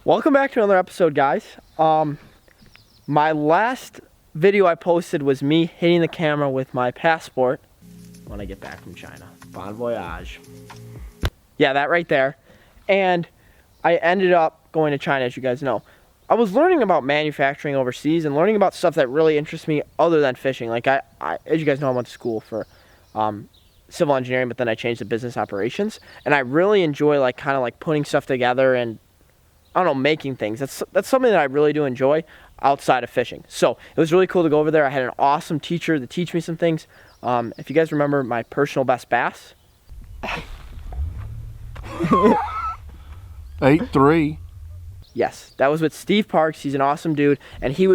Welcome back to another episode, guys. My last video I posted was me hitting the camera with my passport when I get back from China. Bon voyage. Yeah, that right there. And I ended up going to China, as you guys know. I was learning about manufacturing overseas and learning about stuff that really interests me other than fishing. Like as you guys know, I went to school for civil engineering, but then I changed to business operations. And I really enjoy kind of putting stuff together and I don't know, making things. That's something that I really do enjoy outside of fishing. So it was really cool to go over there. I had an awesome teacher to teach me some things. If you guys remember my personal best bass. 8-3. Yes, that was with Steve Parks. He's an awesome dude, and he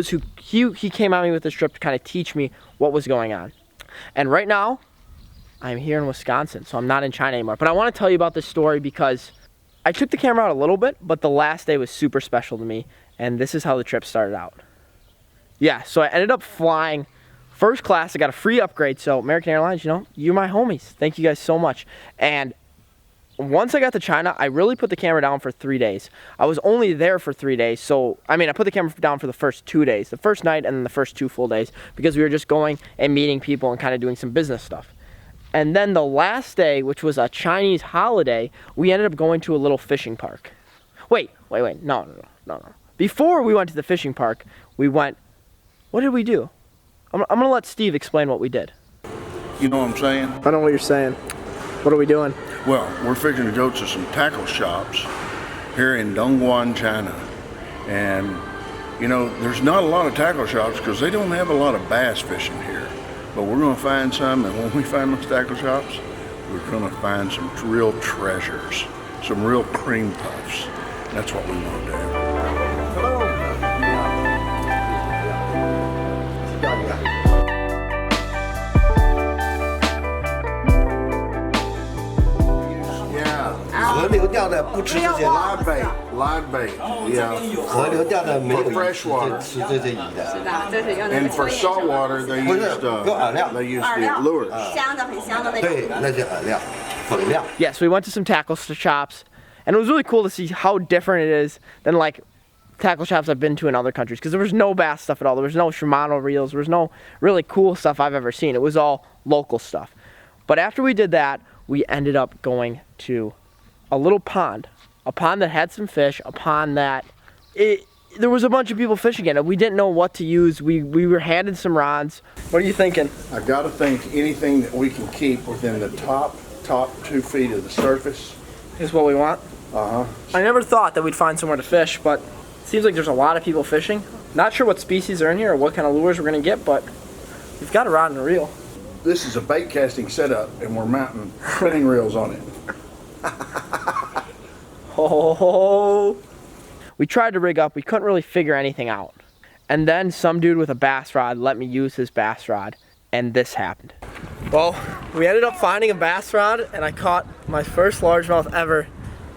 came at me with this trip to kind of teach me what was going on. And right now, I'm here in Wisconsin, so I'm not in China anymore. But I want to tell you about this story because I took the camera out a little bit, but the last day was super special to me, and this is how the trip started out. Yeah, so I ended up flying first class. I got a free upgrade, so American Airlines, you're my homies. Thank you guys so much. And once I got to China, I really put the camera down for 3 days. I was only there for 3 days, so, I put the camera down for the first 2 days, the first night and then the first 2 full days, because we were just going and meeting people and kind of doing some business stuff. And then the last day, which was a Chinese holiday, we ended up going to a little fishing park. Wait, no. Before we went to the fishing park, we went, what did we do? I'm gonna let Steve explain what we did. You know what I'm saying? I don't know what you're saying. What are we doing? Well, we're fixing to go to some tackle shops here in Dongguan, China. And, there's not a lot of tackle shops because they don't have a lot of bass fishing here. But we're going to find some, and when we find those tackle shops, we're going to find some real treasures, some real cream puffs. That's what we want to do. Live bait, yeah. For fresh water. And for salt water, they use the lures. Yes, we went to some tackle shops, and it was really cool to see how different it is than tackle shops I've been to in other countries, because there was no bass stuff at all. There was no Shimano reels. There was no really cool stuff I've ever seen. It was all local stuff. But after we did that, we ended up going to a little pond, a pond that had some fish, a pond that there was a bunch of people fishing in it. We didn't know what to use. We were handed some rods. What are you thinking? I gotta think anything that we can keep within the top 2 feet of the surface is what we want. Uh-huh. I never thought that we'd find somewhere to fish, but it seems like there's a lot of people fishing. Not sure what species are in here or what kind of lures we're gonna get, but we've got a rod and a reel. This is a bait casting setup, and we're mounting spinning reels on it. Oh, we tried to rig up. We couldn't really figure anything out. And then some dude with a bass rod let me use his bass rod, and this happened. Well, we ended up finding a bass rod, and I caught my first largemouth ever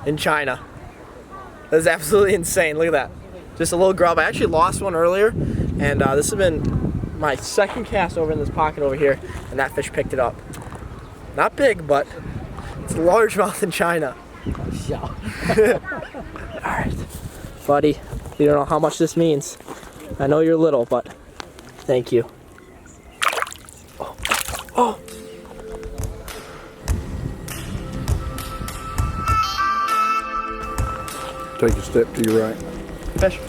in China. That is absolutely insane. Look at that. Just a little grub. I actually lost one earlier, and this has been my second cast over in this pocket over here, and that fish picked it up. Not big, but it's a largemouth in China. Alright, buddy, you don't know how much this means. I know you're little, but thank you. Oh. Take a step to your right. Fish.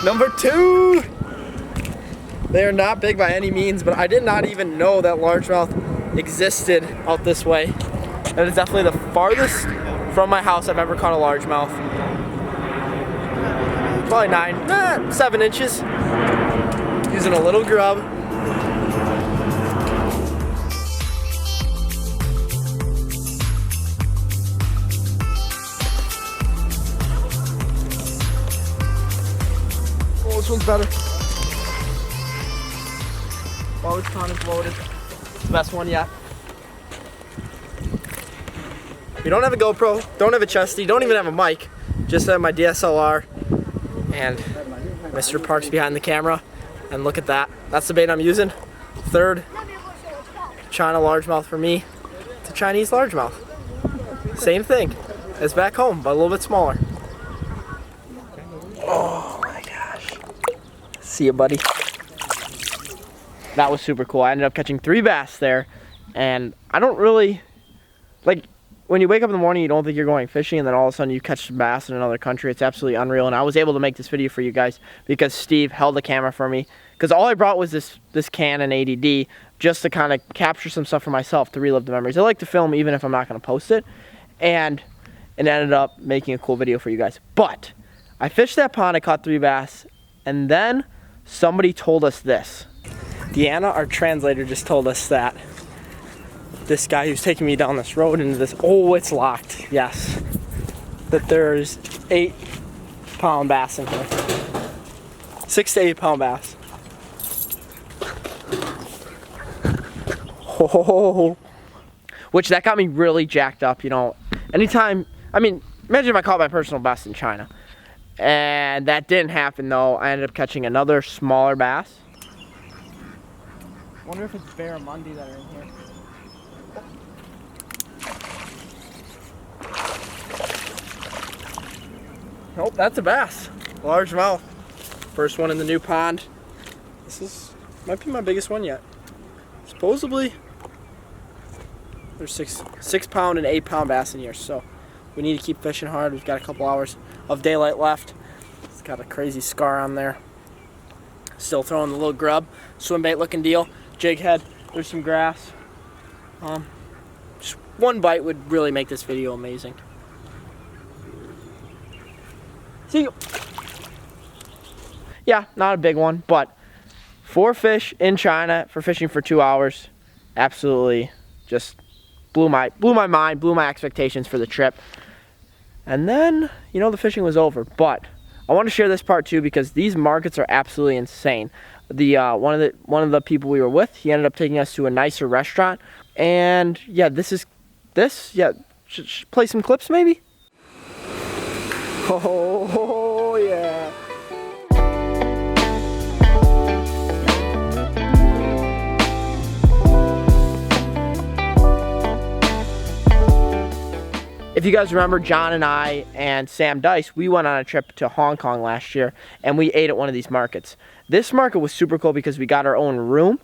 Number 2! They are not big by any means, but I did not even know that largemouth existed out this way. That is definitely the farthest from my house I've ever caught a largemouth. Probably 7 inches. Using a little grub. Oh, this one's better. Oh, this pond is loaded. Best one yet. We don't have a GoPro, don't have a chesty, don't even have a mic. Just have my DSLR and Mr. Parks behind the camera. And look at that. That's the bait I'm using. Third China largemouth for me. It's a Chinese largemouth. Same thing as back home, but a little bit smaller. Oh my gosh. See you, buddy. That was super cool. I ended up catching 3 bass there, and I don't really, like, when you wake up in the morning, you don't think you're going fishing, and then all of a sudden you catch some bass in another country. It's absolutely unreal, and I was able to make this video for you guys because Steve held the camera for me, because all I brought was this Canon 80D just to kind of capture some stuff for myself to relive the memories. I like to film even if I'm not going to post it, and it ended up making a cool video for you guys. But I fished that pond, I caught 3 bass, and then somebody told us this. Deanna, our translator, just told us that this guy who's taking me down this road into this, oh, it's locked, yes, that there's 8-pound bass in here. 6 to 8 pound bass. Oh, which that got me really jacked up, you know. Anytime, I mean, imagine if I caught my personal best in China. And that didn't happen though. I ended up catching another smaller bass. Wonder if it's barramundi that are in here. Nope, that's a bass. Largemouth. First one in the new pond. Might be my biggest one yet. Supposedly, there's 6-pound and 8-pound bass in here, so we need to keep fishing hard. We've got a couple hours of daylight left. It's got a crazy scar on there. Still throwing the little grub, swim bait looking deal, jig head. There's some grass. Just one bite would really make this video amazing. See you. Yeah, not a big one, but 4 fish in China for fishing for 2 hours, absolutely just blew my mind, blew my expectations for the trip. And then, you know, the fishing was over, but I want to share this part too because these markets are absolutely insane. The one of the people we were with, he ended up taking us to a nicer restaurant, and yeah, should play some clips maybe. Oh yeah. If you guys remember, John and I and Sam Dice, we went on a trip to Hong Kong last year and we ate at one of these markets. This market was super cool because we got our own room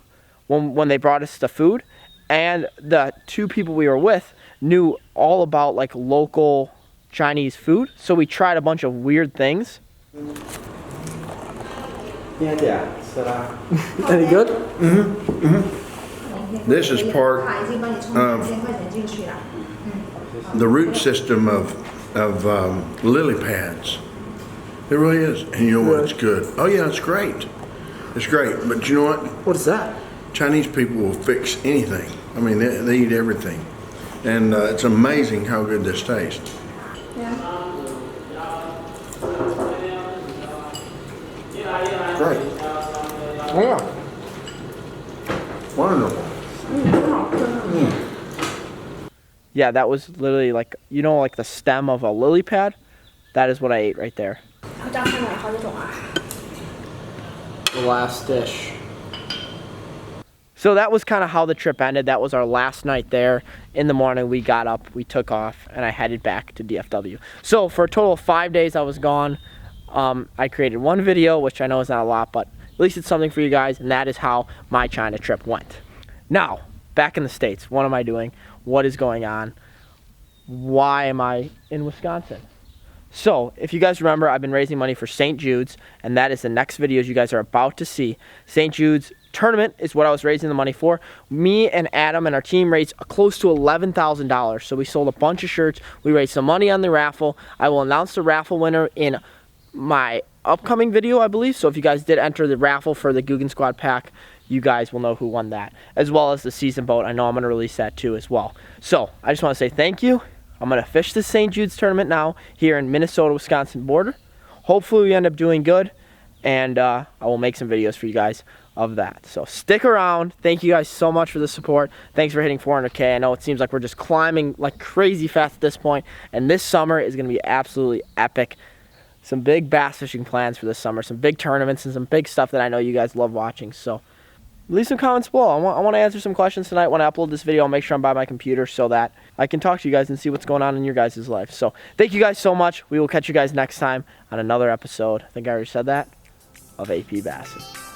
when they brought us the food, and the 2 people we were with knew all about like local Chinese food, so we tried a bunch of weird things. Yeah. Any good? This is part of the root system of lily pads. It really is. And you know what? It's good. Oh yeah, it's great. It's great. But you know what? What is that? Chinese people will fix anything. I mean, they eat everything. And it's amazing how good this tastes. Yeah. Great. Oh yeah. Wonderful. Yeah, that was literally like, you know, like the stem of a lily pad. That is what I ate right there. The last dish. So that was kind of how the trip ended. That was our last night there. In the morning we got up, we took off, and I headed back to DFW. So for a total of 5 days I was gone. I created 1 video, which I know is not a lot, but at least it's something for you guys, and that is how my China trip went. Now, back in the States, what am I doing? What is going on? Why am I in Wisconsin? So, if you guys remember, I've been raising money for St. Jude's, and that is the next videos you guys are about to see. St. Jude's tournament is what I was raising the money for. Me and Adam and our team raised close to $11,000. So we sold a bunch of shirts. We raised some money on the raffle. I will announce the raffle winner in my upcoming video, I believe. So if you guys did enter the raffle for the Googan Squad pack, you guys will know who won that, as well as the season boat. I know I'm going to release that too as well. So I just want to say thank you. I'm going to fish the St. Jude's tournament now here in Minnesota-Wisconsin border. Hopefully we end up doing good, and I will make some videos for you guys of that. So stick around. Thank you guys so much for the support. Thanks for hitting 400K. I know it seems like we're just climbing like crazy fast at this point, and this summer is going to be absolutely epic. Some big bass fishing plans for this summer, some big tournaments, and some big stuff that I know you guys love watching. So leave some comments below. I want to answer some questions tonight. When I upload this video, I'll make sure I'm by my computer so that I can talk to you guys and see what's going on in your guys' life. So thank you guys so much. We will catch you guys next time on another episode. I think I already said that, of AP Bassing.